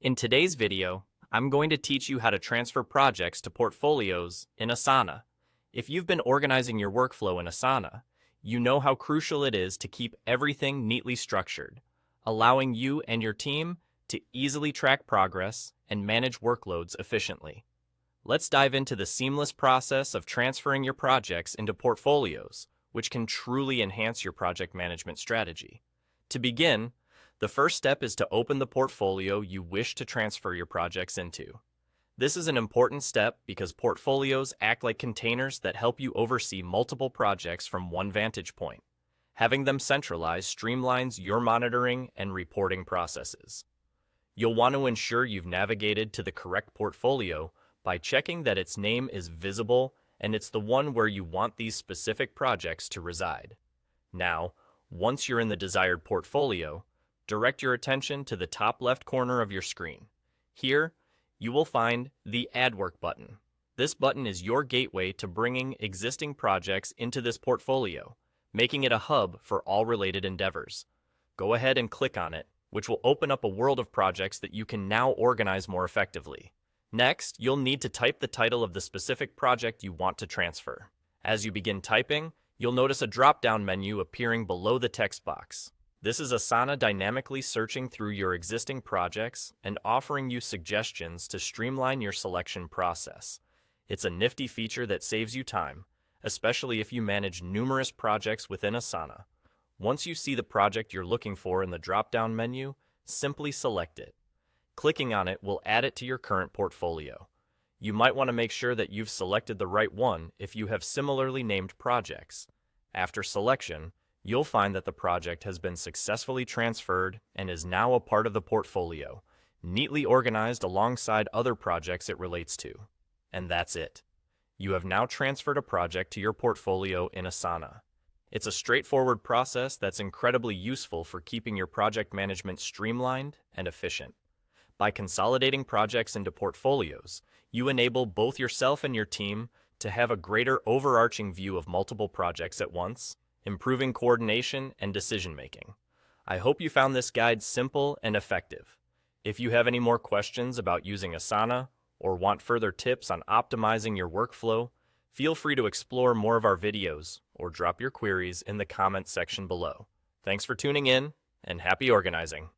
In today's video, I'm going to teach you how to transfer projects to portfolios in Asana. If you've been organizing your workflow in Asana, you know how crucial it is to keep everything neatly structured, allowing you and your team to easily track progress and manage workloads efficiently. Let's dive into the seamless process of transferring your projects into portfolios, which can truly enhance your project management strategy. To begin, the first step is to open the portfolio you wish to transfer your projects into. This is an important step because portfolios act like containers that help you oversee multiple projects from one vantage point. Having them centralized streamlines your monitoring and reporting processes. You'll want to ensure you've navigated to the correct portfolio by checking that its name is visible and it's the one where you want these specific projects to reside. Now, once you're in the desired portfolio, direct your attention to the top left corner of your screen. Here, you will find the Add Work button. This button is your gateway to bringing existing projects into this portfolio, making it a hub for all related endeavors. Go ahead and click on it, which will open up a world of projects that you can now organize more effectively. Next, you'll need to type the title of the specific project you want to transfer. As you begin typing, you'll notice a drop-down menu appearing below the text box. This is Asana dynamically searching through your existing projects and offering you suggestions to streamline your selection process. It's a nifty feature that saves you time, especially if you manage numerous projects within Asana. Once you see the project you're looking for in the drop-down menu, simply select it. Clicking on it will add it to your current portfolio. You might want to make sure that you've selected the right one if you have similarly named projects. After selection, you'll find that the project has been successfully transferred and is now a part of the portfolio, neatly organized alongside other projects it relates to. And that's it. You have now transferred a project to your portfolio in Asana. It's a straightforward process that's incredibly useful for keeping your project management streamlined and efficient. By consolidating projects into portfolios, you enable both yourself and your team to have a greater overarching view of multiple projects at once, improving coordination and decision-making. I hope you found this guide simple and effective. If you have any more questions about using Asana or want further tips on optimizing your workflow, feel free to explore more of our videos or drop your queries in the comments section below. Thanks for tuning in, and happy organizing!